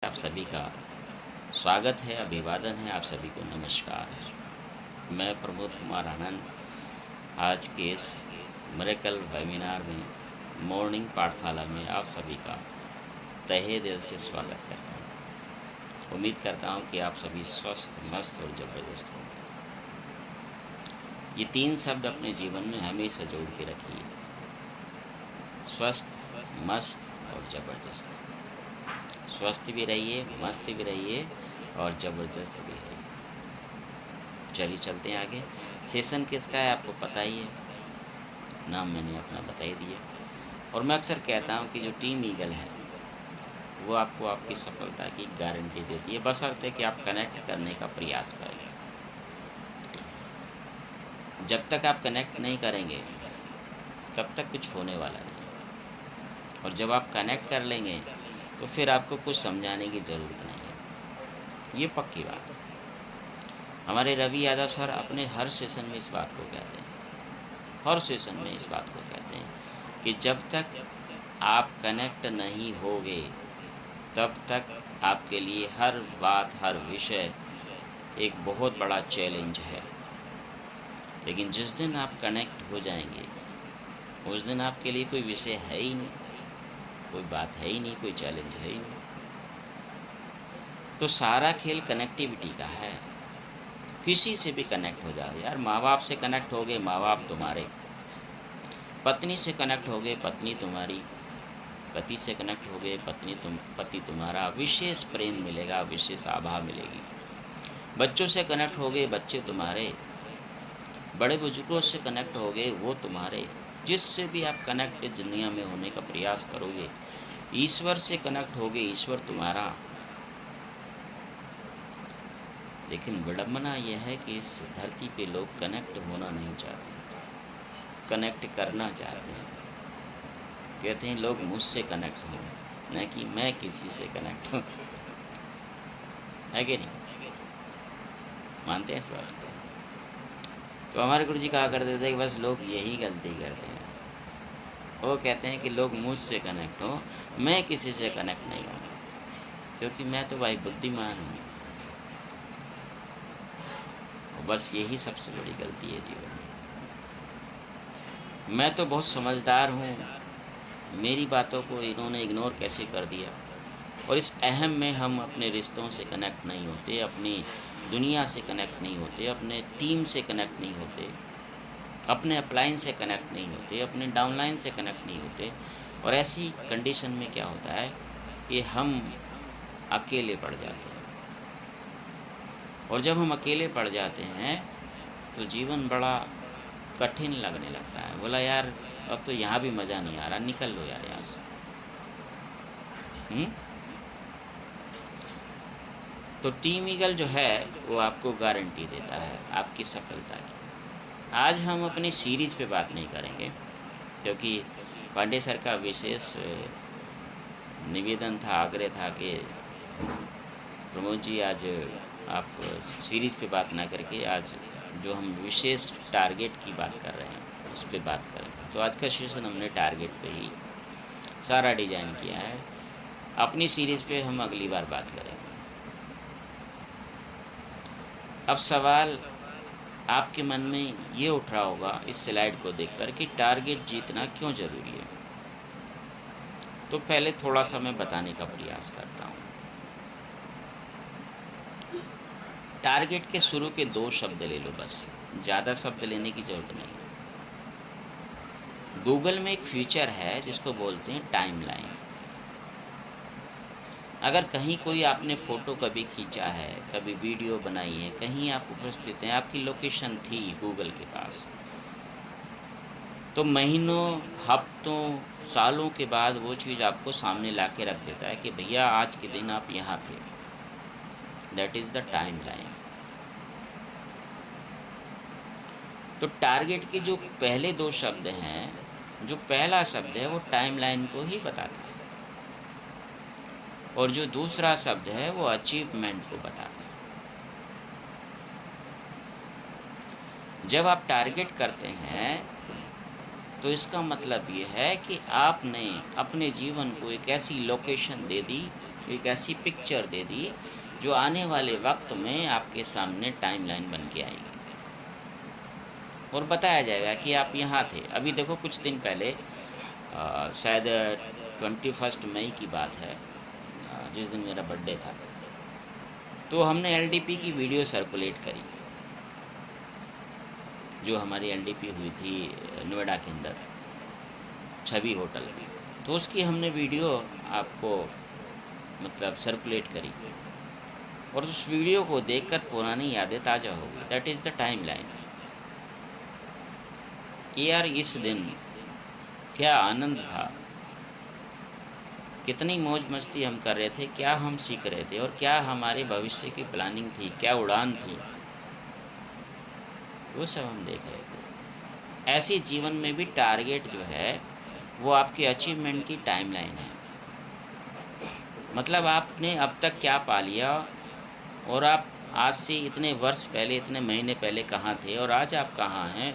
आप सभी का स्वागत है, अभिवादन है, आप सभी को नमस्कार। मैं प्रमोद कुमार आनंद आज के इस मिरेकल वेबिनार में मॉर्निंग पाठशाला में आप सभी का तहे दिल से स्वागत करता हूँ। उम्मीद करता हूँ कि आप सभी स्वस्थ, मस्त और ज़बरदस्त हों। ये 3 शब्द अपने जीवन में हमेशा जोड़ के रखिए, स्वस्थ, मस्त और ज़बरदस्त। स्वस्थ भी रहिए, मस्त भी रहिए और ज़बरदस्त भी रहिए। चलिए चलते हैं आगे। सेशन किसका है आपको पता ही है, नाम मैंने अपना बता ही दिया। और मैं अक्सर कहता हूँ कि जो टीम ईगल है वो आपको आपकी सफलता की गारंटी देती है, बशर्ते कि आप कनेक्ट करने का प्रयास करें। जब तक आप कनेक्ट नहीं करेंगे तब तक कुछ होने वाला नहीं, और जब आप कनेक्ट कर लेंगे तो फिर आपको कुछ समझाने की ज़रूरत नहीं है। ये पक्की बात है। हमारे रवि यादव सर अपने हर सेशन में इस बात को कहते हैं, हर सेशन में इस बात को कहते हैं कि जब तक आप कनेक्ट नहीं होगे तब तक आपके लिए हर बात, हर विषय एक बहुत बड़ा चैलेंज है। लेकिन जिस दिन आप कनेक्ट हो जाएंगे उस दिन आपके लिए कोई विषय है ही नहीं, कोई बात है ही नहीं, कोई चैलेंज है ही नहीं। तो सारा खेल कनेक्टिविटी का है। किसी से भी कनेक्ट हो जाओ यार। माँ बाप से कनेक्ट हो गए, माँ बाप तुम्हारे। पत्नी से कनेक्ट हो गए, पत्नी तुम्हारी। पति से कनेक्ट हो गए, पति तुम्हारा। विशेष प्रेम मिलेगा, विशेष आभा मिलेगी। बच्चों से कनेक्ट हो गए, बच्चे तुम्हारे। बड़े बुजुर्गों से कनेक्ट हो गए, वो तुम्हारे। जिससे भी आप कनेक्ट दुनिया में होने का प्रयास करोगे, ईश्वर से कनेक्ट हो गए, ईश्वर तुम्हारा। लेकिन विडंबना यह है कि इस धरती पे लोग कनेक्ट होना नहीं चाहते, कनेक्ट करना चाहते हैं। कहते हैं लोग मुझसे कनेक्ट हों, न कि मैं किसी से कनेक्ट हूँ। है कि नहीं? मानते हैं इस बात को? तो हमारे गुरु जी कहा करते थे कि बस लोग यही गलती करते हैं। वो कहते हैं कि लोग मुझसे कनेक्ट हों, मैं किसी से कनेक्ट नहीं हूँ, क्योंकि मैं तो भाई बुद्धिमान हूँ। बस यही सबसे बड़ी गलती है जीवन में। मैं तो बहुत समझदार हूँ, मेरी बातों को इन्होंने इग्नोर कैसे कर दिया। और इस अहम में हम अपने रिश्तों से कनेक्ट नहीं होते, अपनी दुनिया से कनेक्ट नहीं होते, अपने टीम से कनेक्ट नहीं होते, अपने अपलाइन से कनेक्ट नहीं होते, अपने डाउनलाइन से कनेक्ट नहीं होते। और ऐसी कंडीशन में क्या होता है कि हम अकेले पड़ जाते हैं। और जब हम अकेले पड़ जाते हैं तो जीवन बड़ा कठिन लगने लगता है। बोला यार अब तो यहाँ भी मज़ा नहीं आ रहा, निकल लो यार यहाँ से। तो टीम ईगल जो है वो आपको गारंटी देता है आपकी सफलता की। आज हम अपनी सीरीज पे बात नहीं करेंगे, क्योंकि पांडे सर का विशेष निवेदन था, आग्रह था कि प्रमोद जी आज आप सीरीज पे बात ना करके आज जो हम विशेष टारगेट की बात कर रहे हैं उस पर बात करें। तो आज का सेशन हमने टारगेट पे ही सारा डिज़ाइन किया है। अपनी सीरीज पे हम अगली बार बात करेंगे। अब सवाल आपके मन में ये उठ रहा होगा इस स्लाइड को देखकर कि टारगेट जीतना क्यों ज़रूरी है। तो पहले थोड़ा सा मैं बताने का प्रयास करता हूँ। टारगेट के शुरू के 2 शब्द ले लो, बस ज़्यादा शब्द लेने की ज़रूरत नहीं। गूगल में एक फीचर है जिसको बोलते हैं टाइमलाइन। अगर कहीं कोई आपने फ़ोटो कभी खींचा है, कभी वीडियो बनाई है, कहीं आप उपस्थित हैं, आपकी लोकेशन थी गूगल के पास, तो महीनों, हफ्तों, सालों के बाद वो चीज़ आपको सामने ला के रख देता है कि भैया आज के दिन आप यहाँ थे। That is the timeline. तो टारगेट के जो पहले 2 शब्द हैं, जो पहला शब्द है वो टाइमलाइन को ही बताता है, और जो दूसरा शब्द है वो अचीवमेंट को बताता है। जब आप टारगेट करते हैं तो इसका मतलब ये है कि आपने अपने जीवन को एक ऐसी लोकेशन दे दी एक ऐसी पिक्चर दे दी जो आने वाले वक्त में आपके सामने टाइमलाइन बन के आएगी और बताया जाएगा कि आप यहाँ थे। अभी देखो कुछ दिन पहले शायद 21 मई की बात है, जिस दिन मेरा बर्थडे था, तो हमने एलडीपी की वीडियो सर्कुलेट करी, जो हमारी एलडीपी हुई थी नोएडा के अंदर छवि होटल। तो उसकी हमने वीडियो आपको मतलब सर्कुलेट करी और उस वीडियो को देखकर पुरानी यादें ताज़ा हो गई। That is the time line कि यार इस दिन क्या आनंद था, कितनी मौज मस्ती हम कर रहे थे, क्या हम सीख रहे थे और क्या हमारे भविष्य की प्लानिंग थी, क्या उड़ान थी, वो सब हम देख रहे थे। ऐसे जीवन में भी टारगेट जो है वो आपके अचीवमेंट की टाइमलाइन है। मतलब आपने अब तक क्या पा लिया और आप आज से इतने वर्ष पहले, इतने महीने पहले कहाँ थे और आज आप कहाँ हैं,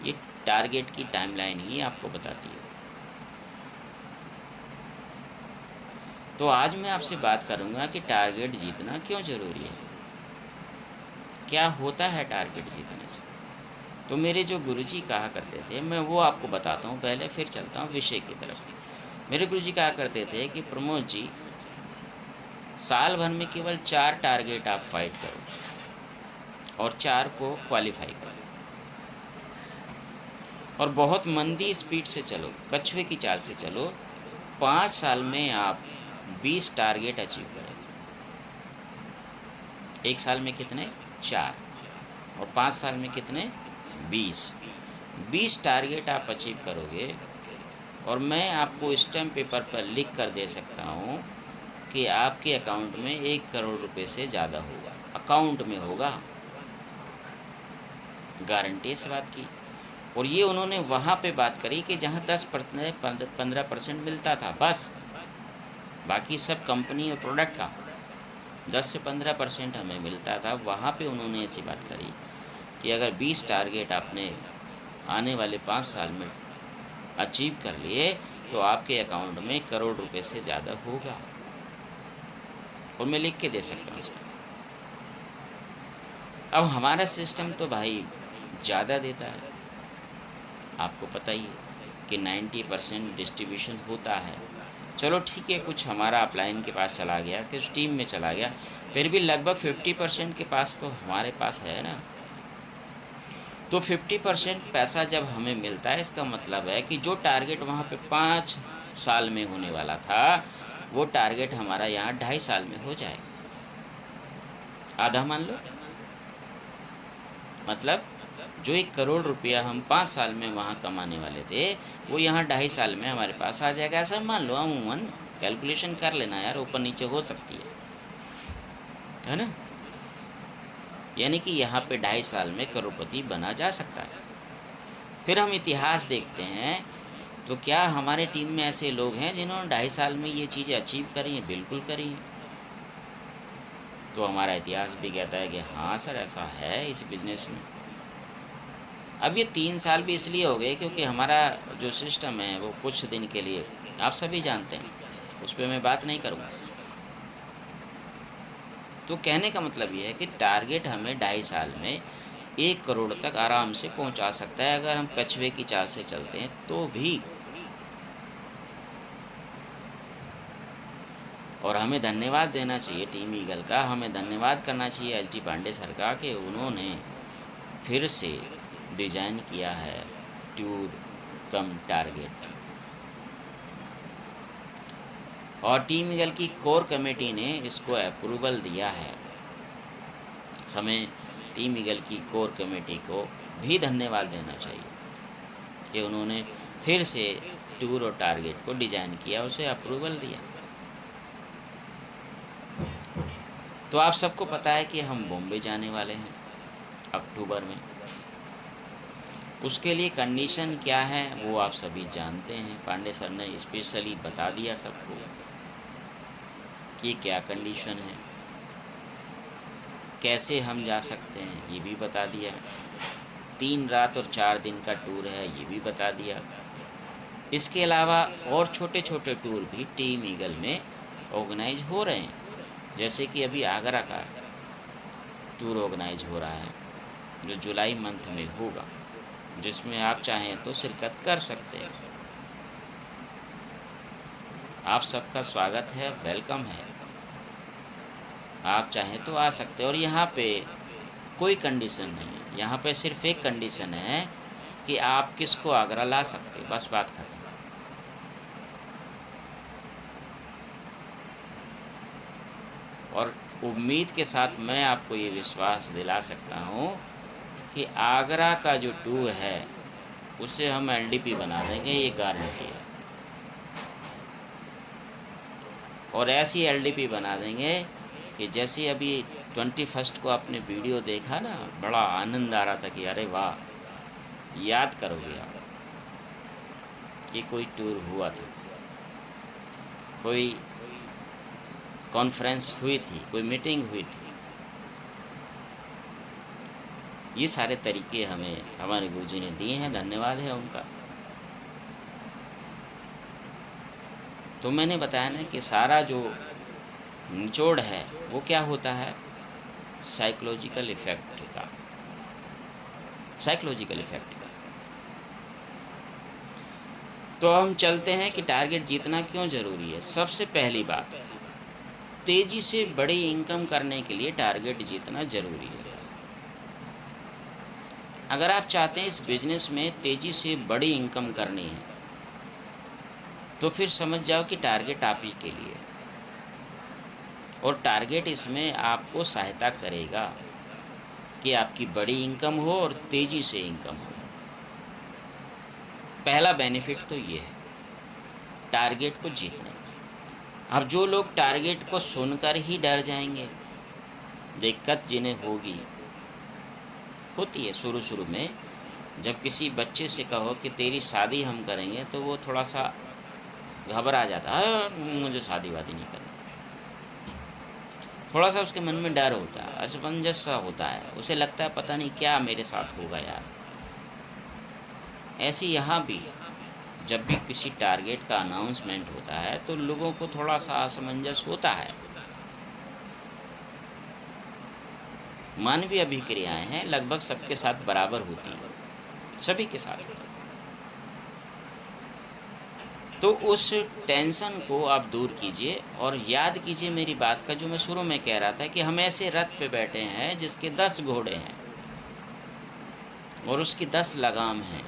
ये टारगेट की टाइमलाइन ही आपको बताती है। तो आज मैं आपसे बात करूँगा कि टारगेट जीतना क्यों ज़रूरी है, क्या होता है टारगेट जीतने से। तो मेरे जो गुरुजी कहा करते थे, मैं वो आपको बताता हूँ पहले, फिर चलता हूँ विषय की तरफ। मेरे गुरुजी कहा करते थे कि प्रमोद जी, साल भर में केवल 4 टारगेट आप फाइट करो और 4 को क्वालिफाई करो और बहुत मंदी स्पीड से चलो, कछुए की चाल से चलो। 5 साल में आप 20 टारगेट अचीव करेंगे। 1 साल में कितने? 4, और 5 साल में कितने? 20 टारगेट आप अचीव करोगे और मैं आपको स्टैम्प पेपर पर लिख कर दे सकता हूँ कि आपके अकाउंट में 1 करोड़ रुपए से ज़्यादा होगा, अकाउंट में होगा, गारंटी इस बात की। और ये उन्होंने वहाँ पे बात करी कि जहाँ 10-15% मिलता था बस, बाकी सब कंपनी और प्रोडक्ट का 10 से 15% हमें मिलता था। वहाँ पे उन्होंने ऐसी बात करी कि अगर 20 टारगेट आपने आने वाले 5 साल में अचीव कर लिए तो आपके अकाउंट में 1 करोड़ रुपए से ज़्यादा होगा, और मैं लिख के दे सकता हूँ इसका। अब हमारा सिस्टम तो भाई ज़्यादा देता है, आपको पता ही है कि 90% डिस्ट्रीब्यूशन होता है। चलो ठीक है, कुछ हमारा अपलाइन के पास चला गया, कुछ टीम में चला गया, फिर भी लगभग 50% के पास तो हमारे पास है ना। तो 50% पैसा जब हमें मिलता है, इसका मतलब है कि जो टारगेट वहाँ पे 5 साल में होने वाला था, वो टारगेट हमारा यहाँ 2.5 साल में हो जाएगा, आधा मान लो। मतलब जो 1 करोड़ रुपया हम 5 साल में वहाँ कमाने वाले थे, वो यहाँ 2.5 साल में हमारे पास आ जाएगा, ऐसा मान लो। अमूमन कैलकुलेशन कर लेना यार, ऊपर नीचे हो सकती है ना। यानी कि यहाँ पे 2.5 साल में करोड़पति बना जा सकता है। फिर हम इतिहास देखते हैं, तो क्या हमारे टीम में ऐसे लोग हैं जिन्होंने 2.5 साल में ये चीज़ें अचीव करी हैं? बिल्कुल करी हैं। तो हमारा इतिहास भी कहता है कि हाँ सर, ऐसा है इस बिज़नेस में। अब ये 3 साल भी इसलिए हो गए क्योंकि हमारा जो सिस्टम है वो कुछ दिन के लिए, आप सभी जानते हैं, उस पर मैं बात नहीं करूँगा। तो कहने का मतलब ये है कि टारगेट हमें 2.5 साल में 1 करोड़ तक आराम से पहुंचा सकता है, अगर हम कछुए की चाल से चलते हैं तो भी। और हमें धन्यवाद देना चाहिए टीम ईगल का, हमें धन्यवाद करना चाहिए एच डी पांडे सर का कि उन्होंने फिर से डिज़ाइन किया है टूर कम टारगेट। और टीम ईगल की कोर कमेटी ने इसको अप्रूवल दिया है। हमें टीम ईगल की कोर कमेटी को भी धन्यवाद देना चाहिए कि उन्होंने फिर से टूर और टारगेट को डिज़ाइन किया, उसे अप्रूवल दिया। तो आप सबको पता है कि हम बॉम्बे जाने वाले हैं अक्टूबर में। उसके लिए कंडीशन क्या है वो आप सभी जानते हैं, पांडे सर ने स्पेशली बता दिया सबको कि क्या कंडीशन है, कैसे हम जा सकते हैं ये भी बता दिया, 3 रात और 4 दिन का टूर है ये भी बता दिया। इसके अलावा और छोटे छोटे टूर भी टीम ईगल में ऑर्गेनाइज हो रहे हैं। जैसे कि अभी आगरा का टूर ऑर्गेनाइज हो रहा है जो जुलाई मंथ में होगा, जिसमें आप चाहें तो शिरकत कर सकते हैं। आप सबका स्वागत है, वेलकम है। आप चाहें तो आ सकते हैं। और यहाँ पे कोई कंडीशन नहीं है, यहाँ पे सिर्फ एक कंडीशन है कि आप किसको आगरा ला सकते, बस बात खत्म। और उम्मीद के साथ मैं आपको ये विश्वास दिला सकता हूँ कि आगरा का जो टूर है उसे हम एलडीपी बना देंगे, ये गारंटी है। और ऐसी एलडीपी बना देंगे कि जैसे अभी 21 को आपने वीडियो देखा ना, बड़ा आनंद आ रहा था कि अरे वाह, याद करोगे आप कि कोई टूर हुआ था, कोई कॉन्फ्रेंस हुई थी, कोई मीटिंग हुई थी। ये सारे तरीके हमें हमारे गुरुजी ने दिए हैं, धन्यवाद है उनका। तो मैंने बताया ना कि सारा जो निचोड़ है वो क्या होता है, साइकोलॉजिकल इफेक्ट का, साइकोलॉजिकल इफेक्ट का। तो हम चलते हैं कि टारगेट जीतना क्यों ज़रूरी है। सबसे पहली बात, तेज़ी से बड़ी इनकम करने के लिए टारगेट जीतना ज़रूरी है। अगर आप चाहते हैं इस बिज़नेस में तेज़ी से बड़ी इनकम करनी है तो फिर समझ जाओ कि टारगेट आप ही के लिए, और टारगेट इसमें आपको सहायता करेगा कि आपकी बड़ी इनकम हो और तेज़ी से इनकम हो। पहला बेनिफिट तो ये है टारगेट को जीतने। अब जो लोग टारगेट को सुनकर ही डर जाएंगे, दिक्कत जिन्हें होती है शुरू शुरू में। जब किसी बच्चे से कहो कि तेरी शादी हम करेंगे तो वो थोड़ा सा घबरा जाता है, मुझे शादी वादी नहीं करनी। थोड़ा सा उसके मन में डर होता है, असमंजस सा होता है, उसे लगता है पता नहीं क्या मेरे साथ होगा यार। ऐसे यहाँ भी जब भी किसी टारगेट का अनाउंसमेंट होता है तो लोगों को थोड़ा सा असमंजस होता है। मानवीय अभिक्रियाएं हैं, लगभग सबके साथ बराबर होती हैं, सभी के साथ होती है। तो उस टेंशन को आप दूर कीजिए और याद कीजिए मेरी बात का जो मैं शुरू में कह रहा था कि हम ऐसे रथ पे बैठे हैं जिसके 10 घोड़े हैं और उसकी 10 लगाम हैं,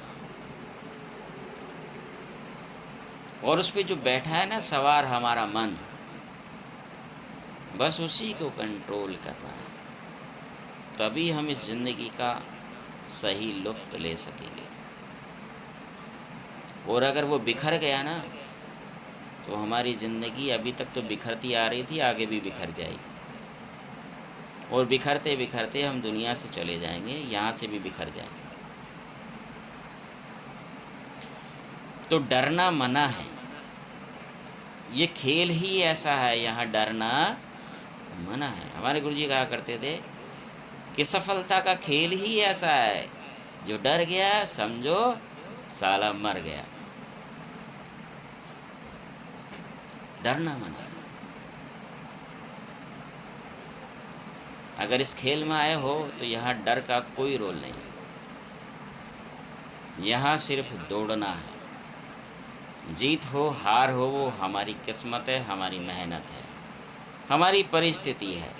और उस पे जो बैठा है ना सवार हमारा मन, बस उसी को कंट्रोल कर रहा है। तभी हम इस ज़िंदगी का सही लुत्फ़ ले सकेंगे। और अगर वो बिखर गया ना तो हमारी ज़िंदगी अभी तक तो बिखरती आ रही थी, आगे भी बिखर जाएगी। और बिखरते बिखरते हम दुनिया से चले जाएंगे, यहाँ से भी बिखर जाएंगे। तो डरना मना है, ये खेल ही ऐसा है, यहाँ डरना मना है। हमारे गुरुजी कहा करते थे कि सफलता का खेल ही ऐसा है, जो डर गया समझो साला मर गया। डरना मना है। अगर इस खेल में आए हो तो यहाँ डर का कोई रोल नहीं, यहाँ सिर्फ दौड़ना है। जीत हो हार हो वो हमारी किस्मत है, हमारी मेहनत है, हमारी परिस्थिति है,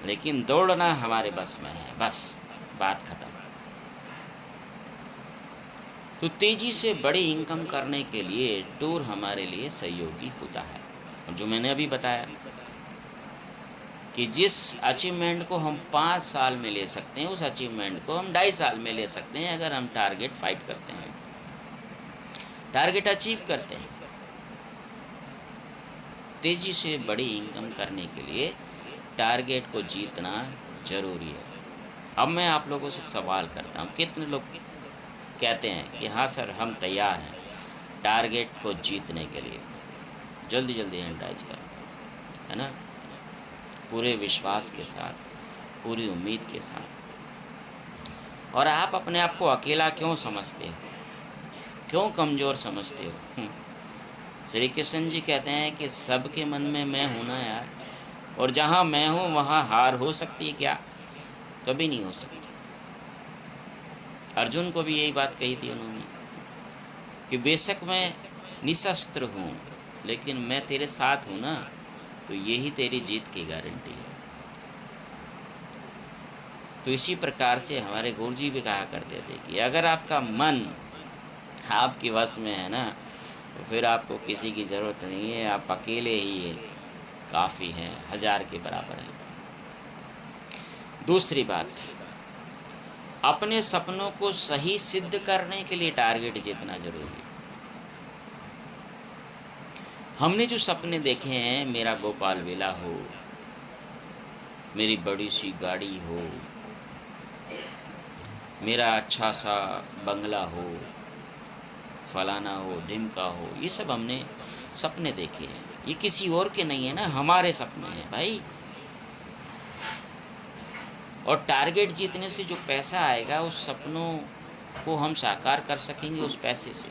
लेकिन दौड़ना हमारे बस में है, बस बात खत्म। तो तेज़ी से बड़ी इनकम करने के लिए टूर हमारे लिए सहयोगी होता है। और जो मैंने अभी बताया कि जिस अचीवमेंट को हम 5 साल में ले सकते हैं, उस अचीवमेंट को हम 2.5 साल में ले सकते हैं अगर हम टारगेट फाइट करते हैं, टारगेट अचीव करते हैं। तेज़ी से बड़ी इनकम करने के लिए टारगेट को जीतना ज़रूरी है। अब मैं आप लोगों से सवाल करता हूँ, कितने लोग कहते हैं कि हाँ सर हम तैयार हैं टारगेट को जीतने के लिए? जल्दी जल्दी हैंड राइज करो, है ना, पूरे विश्वास के साथ, पूरी उम्मीद के साथ। और आप अपने आप को अकेला क्यों समझते हो, क्यों कमज़ोर समझते हो? श्री कृष्ण जी कहते हैं कि सबके मन में मैं हूँ ना यार, और जहाँ मैं हूँ वहाँ हार हो सकती है क्या? कभी नहीं हो सकती। अर्जुन को भी यही बात कही थी उन्होंने कि बेशक मैं निशस्त्र हूँ, लेकिन मैं तेरे साथ हूँ ना, तो यही तेरी जीत की गारंटी है। तो इसी प्रकार से हमारे गुरुजी भी कहा करते थे कि अगर आपका मन आपके वश में है ना, तो फिर आपको किसी की ज़रूरत नहीं है, आप अकेले ही काफ़ी हैं, 1000 के बराबर हैं। दूसरी बात, अपने सपनों को सही सिद्ध करने के लिए टारगेट जीतना ज़रूरी है। हमने जो सपने देखे हैं, मेरा गोपाल विला हो, मेरी बड़ी सी गाड़ी हो, मेरा अच्छा सा बंगला हो, फलाना हो, ढिमका हो, ये सब हमने सपने देखे हैं। ये किसी और के नहीं है ना, हमारे सपने हैं भाई। और टारगेट जीतने से जो पैसा आएगा, उस सपनों को हम साकार कर सकेंगे उस पैसे से।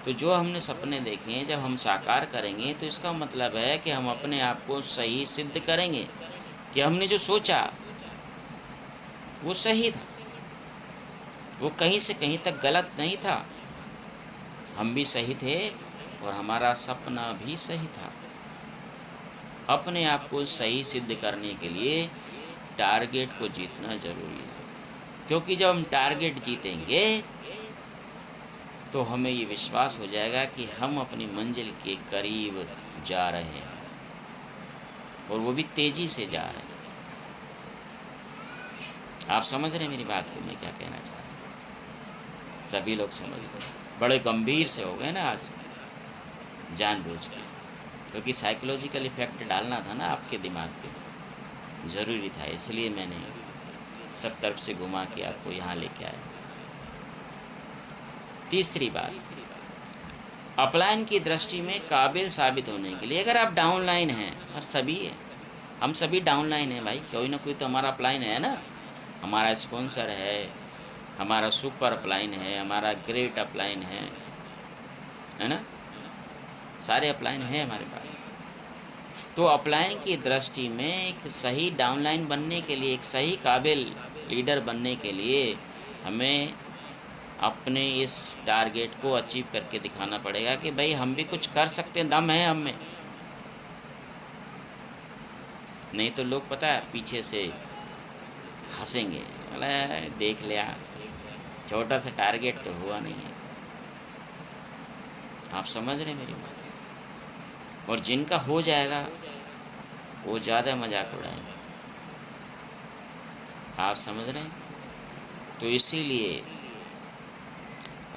तो जो हमने सपने देखे हैं, जब हम साकार करेंगे तो इसका मतलब है कि हम अपने आप को सही सिद्ध करेंगे कि हमने जो सोचा वो सही था, वो कहीं से कहीं तक गलत नहीं था। हम भी सही थे और हमारा सपना भी सही था। अपने आप को सही सिद्ध करने के लिए टारगेट को जीतना ज़रूरी है, क्योंकि जब हम टारगेट जीतेंगे तो हमें ये विश्वास हो जाएगा कि हम अपनी मंजिल के करीब जा रहे हैं, और वो भी तेज़ी से जा रहे हैं। आप समझ रहे हैं मेरी बात को, मैं क्या कहना चाह रहा हूँ? सभी लोग समझ रहे, बड़े गंभीर से हो गए ना आज, जानबूझ के, क्योंकि साइकोलॉजिकल इफ़ेक्ट डालना था ना आपके दिमाग पे, ज़रूरी था, इसलिए मैंने सब तरफ से घुमा के आपको यहाँ लेके आया। तीसरी बात, अपलाइन की दृष्टि में काबिल साबित होने के लिए, अगर आप डाउनलाइन हैं, और सभी है, हम सभी डाउनलाइन हैं भाई, कोई ना कोई तो हमारा अपलाइन है ना। हमारा स्पॉन्सर है, हमारा सुपर अपलाइन है, हमारा ग्रेट अपलाइन है ना, सारे अपलाइन हैं हमारे पास। तो अपलाइन की दृष्टि में एक सही डाउनलाइन बनने के लिए, एक सही काबिल लीडर बनने के लिए हमें अपने इस टारगेट को अचीव करके दिखाना पड़ेगा कि भाई हम भी कुछ कर सकते हैं, दम है हम में। नहीं तो लोग पता है पीछे से हंसेंगे, अरे देख लिया, छोटा सा टारगेट तो हुआ नहीं है। आप समझ रहे मेरी बात? और जिनका हो जाएगा वो ज़्यादा मजाक उड़ाएंगे। आप समझ रहे हैं? तो इसीलिए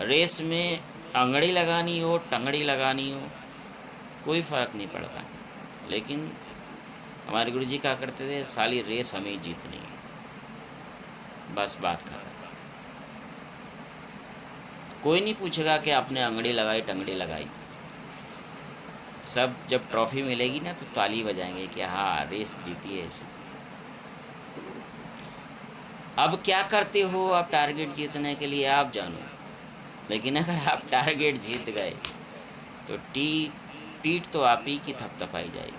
रेस में अंगड़ी लगानी हो, टंगड़ी लगानी हो, कोई फ़र्क नहीं पड़ता, लेकिन हमारे गुरुजी क्या करते थे, साली रेस हमें ही जीतनी है, बस बात खत्म। कोई नहीं पूछेगा कि आपने अंगड़ी लगाई टंगड़ी लगाई, सब जब ट्रॉफी मिलेगी ना तो ताली बजाएंगे कि हाँ रेस जीती है इसे। अब क्या करते हो आप टारगेट जीतने के लिए आप जानो, लेकिन अगर आप टारगेट जीत गए तो पीठ तो आप ही की थपथपाई जाएगी।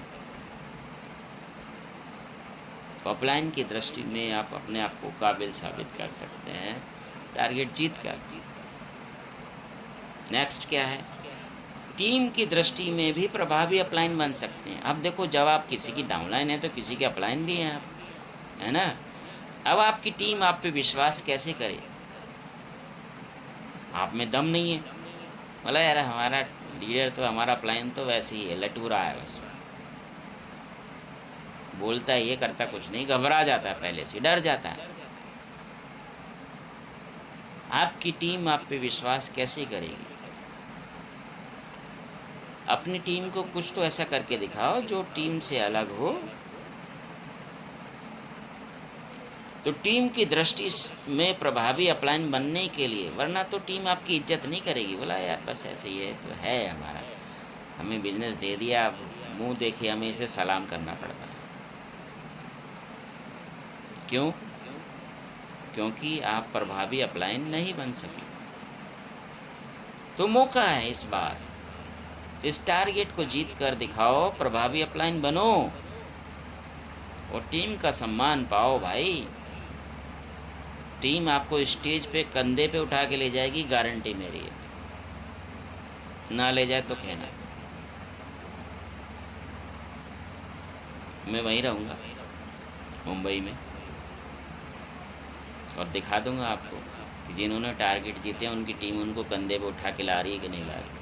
ऑफलाइन की दृष्टि में आप अपने आप को काबिल साबित कर सकते हैं टारगेट जीत कर। नेक्स्ट क्या है, टीम की दृष्टि में भी प्रभावी अपलाइन बन सकते हैं। अब देखो, जब आप किसी की डाउनलाइन है तो किसी के अपलाइन भी हैं आप, है ना। अब आपकी टीम आप पे विश्वास कैसे करे, आप में दम नहीं है, बोला यार हमारा लीडर तो, हमारा अपलाइन तो वैसे ही है, लटूरा है, बस बोलता है, ये करता कुछ नहीं, घबरा जाता है, पहले से डर जाता है। आपकी टीम आप पे विश्वास कैसे करेगी? अपनी टीम को कुछ तो ऐसा करके दिखाओ जो टीम से अलग हो, तो टीम की दृष्टि में प्रभावी अपलाइन बनने के लिए, वरना तो टीम आपकी इज्जत नहीं करेगी। बोला यार बस ऐसे ही है, तो है हमारा, हमें बिजनेस दे दिया, अब मुंह देखे हमें इसे सलाम करना पड़ता है। क्यों? क्योंकि आप प्रभावी अपलाइन नहीं बन सके। तो मौका है इस बार, इस टारगेट को जीत कर दिखाओ, प्रभावी अपलाइन बनो और टीम का सम्मान पाओ भाई। टीम आपको स्टेज पे कंधे पे उठा के ले जाएगी, गारंटी मेरी है। ना ले जाए तो कहना, मैं वहीं रहूँगा मुंबई में और दिखा दूंगा आपको कि जिन्होंने टारगेट जीते हैं उनकी टीम उनको कंधे पे उठा के ला रही है कि नहीं ला रही।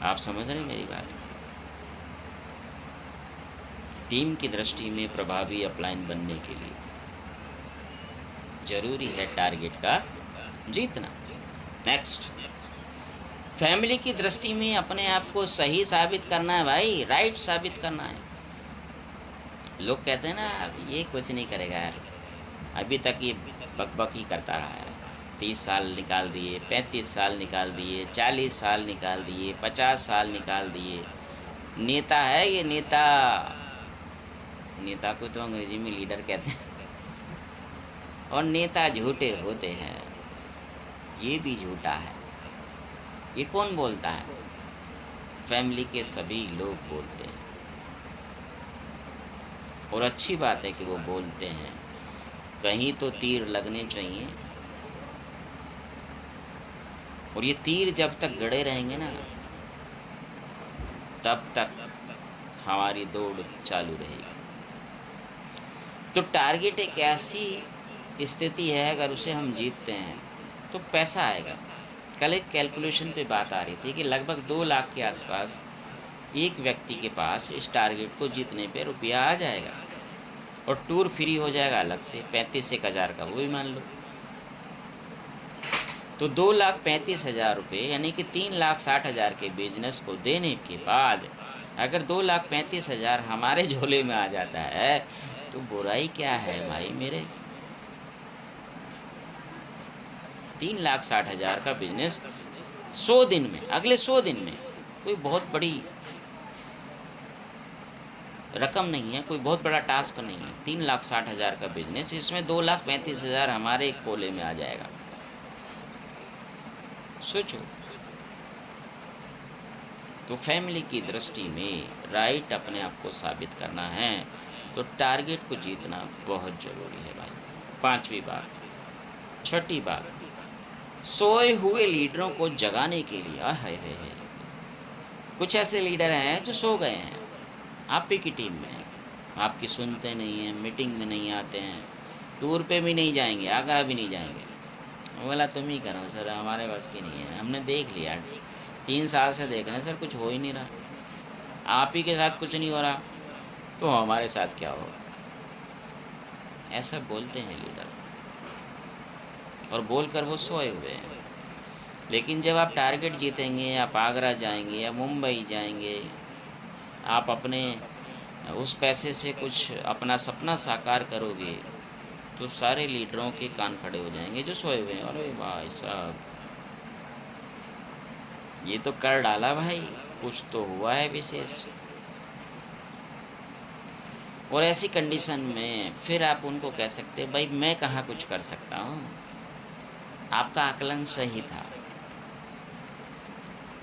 आप समझ रहे हैं मेरी बात? टीम की दृष्टि में प्रभावी अपलाइन बनने के लिए जरूरी है टारगेट का जीतना। नेक्स्ट, फैमिली की दृष्टि में अपने आप को सही साबित करना है भाई, राइट साबित करना है। लोग कहते हैं ना ये कुछ नहीं करेगा यार, अभी तक ये बकबक ही करता रहा है, 30 साल निकाल दिए, 35 साल निकाल दिए, 40 साल निकाल दिए, 50 साल निकाल दिए, नेता है ये नेता। नेता को तो अंग्रेजी में लीडर कहते हैं। और नेता झूठे होते हैं, ये भी झूठा है। ये कौन बोलता है? फैमिली के सभी लोग बोलते हैं और अच्छी बात है कि वो बोलते हैं। कहीं तो तीर लगने चाहिए और ये तीर जब तक गड़े रहेंगे ना तब तक हमारी दौड़ चालू रहेगी। तो टारगेट एक ऐसी स्थिति है, अगर उसे हम जीतते हैं तो पैसा आएगा। कल एक कैलकुलेशन पे बात आ रही थी कि लगभग 2 लाख के आसपास एक व्यक्ति के पास इस टारगेट को जीतने पे रुपया आ जाएगा और टूर फ्री हो जाएगा अलग से 35,000 का, वो भी मान लो। तो 2,35,000 रुपये यानी कि 3,60,000 के बिजनेस को देने के बाद अगर 2,35,000 हमारे झोले में आ जाता है तो बुराई क्या है भाई मेरे? 3,60,000 का बिजनेस 100 दिन में, अगले 100 दिन में, कोई बहुत बड़ी रकम नहीं है, कोई बहुत बड़ा टास्क नहीं है। 3,60,000 का बिजनेस, इसमें 2,35,000 हमारे एक कोले में आ जाएगा। सोचो। तो फैमिली की दृष्टि में राइट अपने आप को साबित करना है तो टारगेट को जीतना बहुत ज़रूरी है भाई। 5वीं बात, 6ठी बात, सोए हुए लीडरों को जगाने के लिए है। कुछ ऐसे लीडर हैं जो सो गए हैं, आप ही की टीम में, आपकी सुनते नहीं हैं, मीटिंग में नहीं आते हैं, टूर पे भी नहीं जाएंगे, आगरा भी नहीं जाएंगे। बोला तुम ही करो सर, हमारे बस की नहीं है, हमने देख लिया, 3 साल से देख रहे हैं सर, कुछ हो ही नहीं रहा, आप ही के साथ कुछ नहीं हो रहा तो हमारे साथ क्या होगा? ऐसा बोलते हैं लीडर और बोलकर वो सोए हुए हैं। लेकिन जब आप टारगेट जीतेंगे, आप आगरा जाएंगे या मुंबई जाएंगे, आप अपने उस पैसे से कुछ अपना सपना साकार करोगे तो सारे लीडरों के कान खड़े हो जाएंगे जो सोए हुए हैं। अरे भाई साहब, ये तो कर डाला भाई, कुछ तो हुआ है विशेष। और ऐसी कंडीशन में फिर आप उनको कह सकते हैं भाई मैं कहाँ कुछ कर सकता हूँ, आपका आकलन सही था,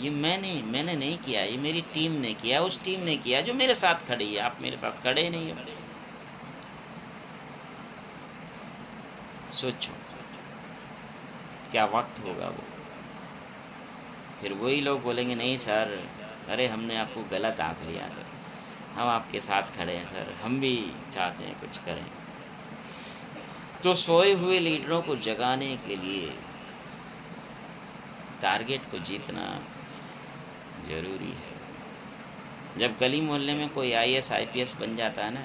ये मैंने नहीं किया, ये मेरी टीम ने किया, उस टीम ने किया जो मेरे साथ खड़ी है, आप मेरे साथ खड़े ही नहीं हो। सोचो क्या वक्त होगा वो। फिर वही लोग बोलेंगे नहीं सर, अरे हमने आपको गलत आंक लिया सर, हम आपके साथ खड़े हैं सर, हम भी चाहते हैं कुछ करें। तो सोए हुए लीडरों को जगाने के लिए टारगेट को जीतना ज़रूरी है। जब गली मोहल्ले में कोई IAS IPS बन जाता है ना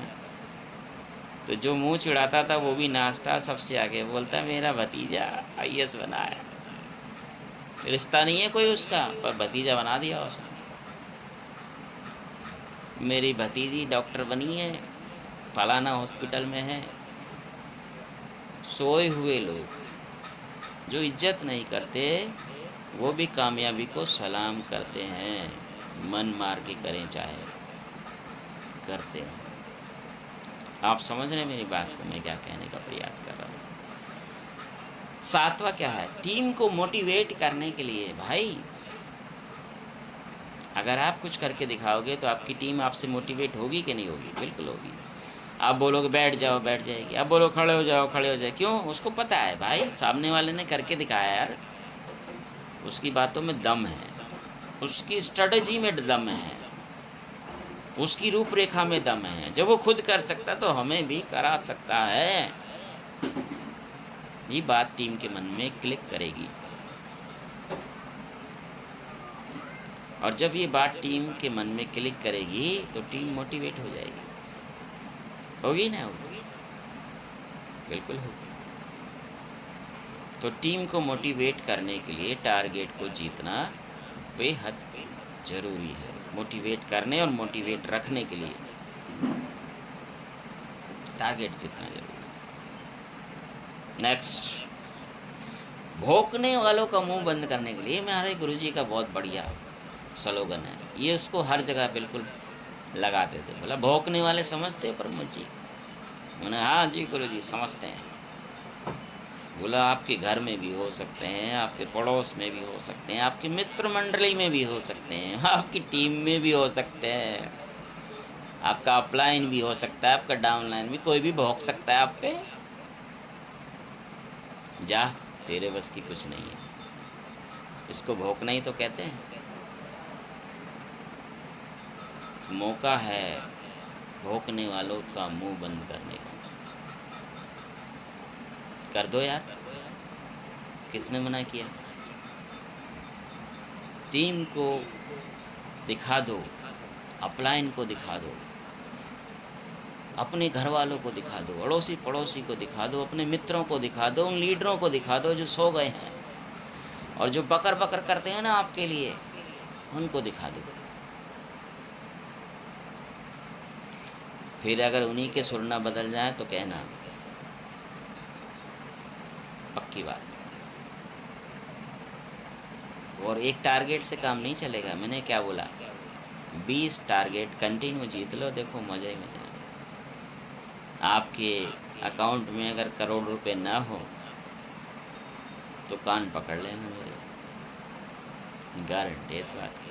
तो जो मुंह चिढ़ाता था वो भी नाचता सबसे आगे, बोलता मेरा भतीजा IAS बना है। रिश्ता नहीं है कोई उसका, पर भतीजा बना दिया उसने। मेरी भतीजी डॉक्टर बनी है, फलाना हॉस्पिटल में है। सोए हुए लोग जो इज्जत नहीं करते वो भी कामयाबी को सलाम करते हैं, मन मार के करें चाहे, करते हैं। आप समझ रहे हैं मेरी बात को, मैं क्या कहने का प्रयास कर रहा हूँ? सातवां क्या है? टीम को मोटिवेट करने के लिए। भाई अगर आप कुछ करके दिखाओगे तो आपकी टीम आपसे मोटिवेट होगी कि नहीं होगी? बिल्कुल होगी। आप बोलोगे बैठ जाओ, बैठ जाएगी। आप बोलो खड़े हो जाओ, खड़े हो जाए। क्यों? उसको पता है भाई सामने वाले ने करके दिखाया यार, उसकी बातों में दम है, उसकी स्ट्रेटजी में दम है, उसकी रूपरेखा में दम है। जब वो खुद कर सकता तो हमें भी करा सकता है। ये बात टीम के मन में क्लिक करेगी, और जब ये बात टीम के मन में क्लिक करेगी तो टीम मोटिवेट हो जाएगी। होगी ना? होगी, बिल्कुल होगी। तो टीम को मोटिवेट करने के लिए टारगेट को जीतना बेहद ज़रूरी है। मोटिवेट करने और मोटिवेट रखने के लिए टारगेट जीतना जरूरी है। नेक्स्ट, भौंकने वालों का मुंह बंद करने के लिए हमारे गुरुजी का बहुत बढ़िया स्लोगन है। ये उसको हर जगह बिल्कुल लगाते थे। बोला भौंकने वाले समझते हो प्रमोद जी? मैंने हाँ जी गुरुजी समझते हैं। बोला आपके घर में भी हो सकते हैं, आपके पड़ोस में भी हो सकते हैं, आपकी मित्र मंडली में भी हो सकते हैं, आपकी टीम में भी हो सकते हैं, आपका अपलाइन भी हो सकता है, आपका डाउनलाइन भी, कोई भी भौंक सकता है आप पे। जा, तेरे बस की कुछ नहीं है। इसको भौंकना ही तो कहते हैं। मौका है भौंकने वालों का मुंह बंद करने का। कर दो यार, किसने मना किया? टीम को दिखा दो, अपलाइन को दिखा दो, अपने घर वालों को दिखा दो, अड़ोसी पड़ोसी को दिखा दो, अपने मित्रों को दिखा दो, उन लीडरों को दिखा दो जो सो गए हैं और जो बकर बकर करते हैं ना आपके लिए, उनको दिखा दो। फिर अगर उन्हीं के सुर ना बदल जाए तो कहना, पक्की बात। और एक टारगेट से काम नहीं चलेगा। मैंने क्या बोला? 20 टारगेट कंटिन्यू जीत लो, देखो मजा ही मजा। आपके अकाउंट में अगर करोड़ रुपए ना हो तो कान पकड़ लेना मेरे, गारंटी इस बात की।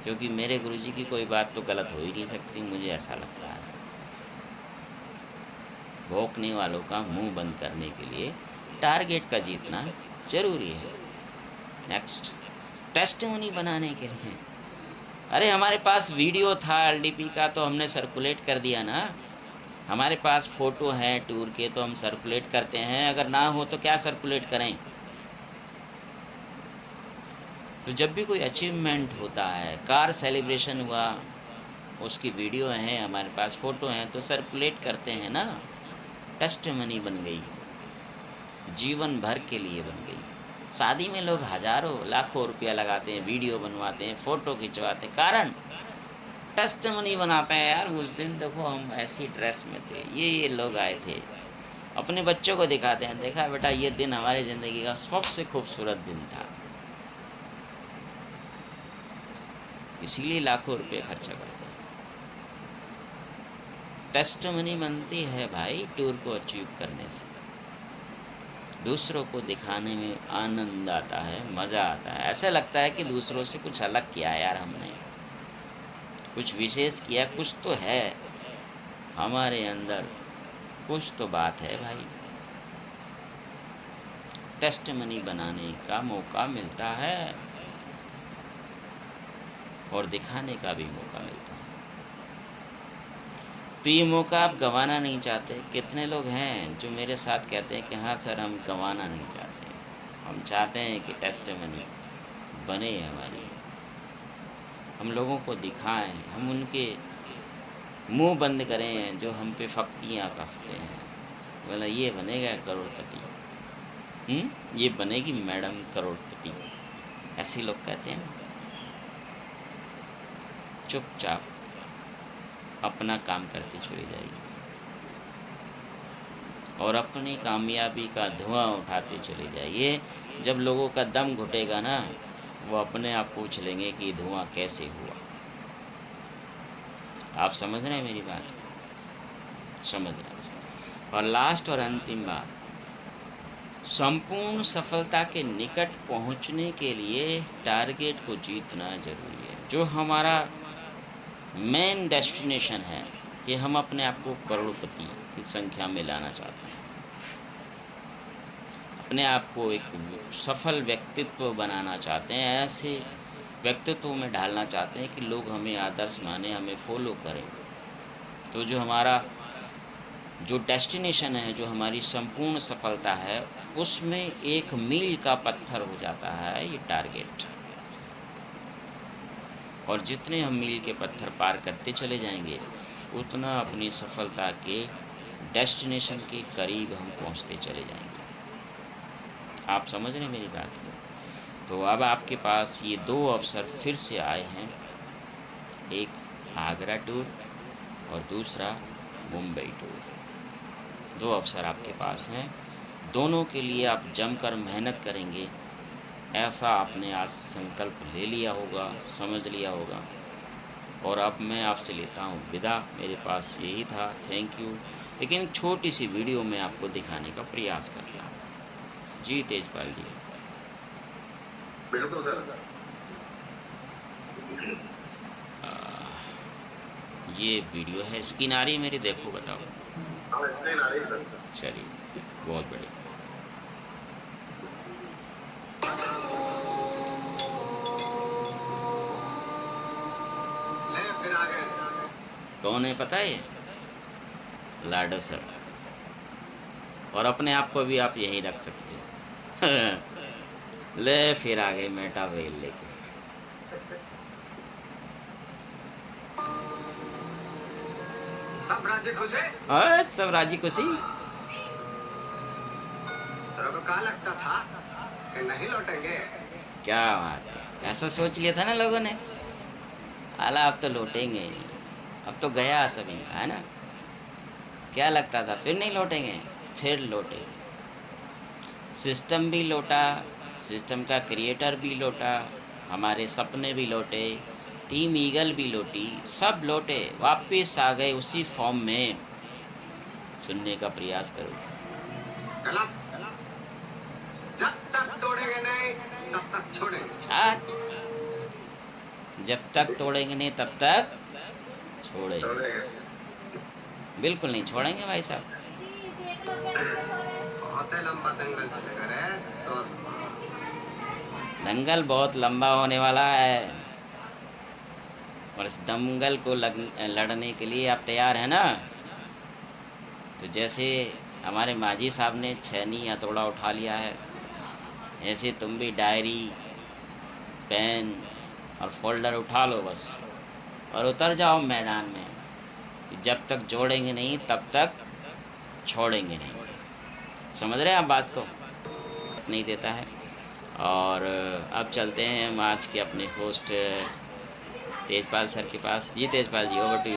क्योंकि मेरे गुरुजी की कोई बात तो गलत हो ही नहीं सकती, मुझे ऐसा लगता है। भौंकने वालों का मुंह बंद करने के लिए टारगेट का जीतना जरूरी है। नेक्स्ट, टेस्टिमोनी बनाने के लिए। अरे हमारे पास वीडियो था एलडीपी का तो हमने सर्कुलेट कर दिया ना। हमारे पास फ़ोटो हैं टूर के तो हम सर्कुलेट करते हैं। अगर ना हो तो क्या सर्कुलेट करें? तो जब भी कोई अचीवमेंट होता है, कार सेलिब्रेशन हुआ, उसकी वीडियो हैं, हमारे पास फ़ोटो हैं, तो सर्कुलेट करते हैं ना। टेस्टिमनी बन गई, जीवन भर के लिए बन गई। शादी में लोग हज़ारों लाखों रुपया लगाते हैं, वीडियो बनवाते हैं, फ़ोटो खिंचवाते हैं, कारण टेस्टिमनी बनाते हैं। यार उस दिन देखो हम ऐसी ड्रेस में थे, ये लोग आए थे। अपने बच्चों को दिखाते हैं, देखा बेटा ये दिन हमारी ज़िंदगी का सबसे खूबसूरत दिन था। इसीलिए लाखों रुपए खर्चा करते हैं। टेस्टिमनी बनती है भाई टूर को अचीव करने से। दूसरों को दिखाने में आनंद आता है, मज़ा आता है। ऐसा लगता है कि दूसरों से कुछ अलग किया है यार हमने, कुछ विशेष किया, कुछ तो है हमारे अंदर, कुछ तो बात है भाई। टेस्टिमनी बनाने का मौका मिलता है और दिखाने का भी मौका मिलता है। तो ये मौका आप गंवाना नहीं चाहते। कितने लोग हैं जो मेरे साथ कहते हैं कि हाँ सर हम गंवाना नहीं चाहते, हम चाहते हैं कि टेस्टिमनी बने हमारी, हम लोगों को दिखाएं, हम उनके मुंह बंद करें जो हम पे फक्तियाँ कसते हैं। बोला ये बनेगा करोड़पति, ये बनेगी मैडम करोड़पति, ऐसे लोग कहते हैं ना। चुपचाप अपना काम करते चले जाइए और अपनी कामयाबी का धुआं उठाते चले जाइए। जब लोगों का दम घुटेगा ना, वो अपने आप पूछ लेंगे कि धुआं कैसे हुआ। आप समझ रहे हैं मेरी बात? समझ रहे हैं। और लास्ट और अंतिम बात, संपूर्ण सफलता के निकट पहुंचने के लिए टारगेट को जीतना ज़रूरी है। जो हमारा मेन डेस्टिनेशन है कि हम अपने आप को करोड़पति की संख्या में लाना चाहते हैं, अपने आप को एक सफल व्यक्तित्व बनाना चाहते हैं, ऐसे व्यक्तित्व में ढालना चाहते हैं कि लोग हमें आदर्श माने, हमें फॉलो करें। तो जो हमारा जो डेस्टिनेशन है, जो हमारी संपूर्ण सफलता है, उसमें एक मील का पत्थर हो जाता है ये टारगेट। और जितने हम मील के पत्थर पार करते चले जाएंगे, उतना अपनी सफलता के डेस्टिनेशन के करीब हम पहुंचते चले जाएंगे। आप समझ रहे हैं मेरी बात को? तो अब आपके पास ये दो अवसर फिर से आए हैं, एक आगरा टूर और दूसरा मुंबई टूर। दो अवसर आपके पास हैं, दोनों के लिए आप जमकर मेहनत करेंगे, ऐसा आपने आज संकल्प ले लिया होगा, समझ लिया होगा। और अब मैं आपसे लेता हूँ विदा। मेरे पास यही था, थैंक यू। लेकिन छोटी सी वीडियो में आपको दिखाने का प्रयास करता हूँ। जी तेजपाल जी। बिल्कुल सर। ये वीडियो है, स्क्रीन आ रही है मेरी? देखो बताओ। हाँ, स्क्रीन आ रही है सर। चलिए, बहुत बढ़िया। ले फिर आ गए। कौन है पता है? लाडो सर। और अपने आप को भी आप यहीं रख सकते हो। ले फिर आ गए मेटा वेल लेके। सब राजी खुश है? सब राजी खुशी। तेरे को कहा लगता था कि नहीं लौटेंगे? क्या बात है, ऐसा सोच लिया था ना लोगों ने। आला अब तो लौटेंगे ही नहीं, अब तो गया सब इनका, है ना। क्या लगता था फिर नहीं लौटेंगे? फिर लौटे। सिस्टम भी लौटा, सिस्टम का क्रिएटर भी लौटा, हमारे सपने भी लौटे, टीम ईगल भी लौटी, सब लौटे, वापस आ गए उसी फॉर्म में। सुनने का प्रयास करो। गलत। जब तक तोड़ेंगे नहीं तब तक छोड़ेंगे। हाँ, जब तक तोड़ेंगे नहीं तब तक छोड़ेंगे। बिल्कुल नहीं छोड़ेंगे भाई साहब। बहुत लंबा दंगल चलेगा रे। तो दंगल बहुत लंबा होने वाला है, और इस दंगल को लड़ने के लिए आप तैयार हैं ना? तो जैसे हमारे माजी साहब ने छैनी हथौड़ा उठा लिया है, ऐसे तुम भी डायरी, पेन और फोल्डर उठा लो बस, और उतर जाओ मैदान में। जब तक जोड़ेंगे नहीं तब तक छोड़ेंगे नहीं। समझ रहे हैं आप बात को? नहीं देता है। और अब चलते हैं हम आज के अपने होस्ट तेजपाल सर के पास। जी तेजपाल जी, ओवर टू यू।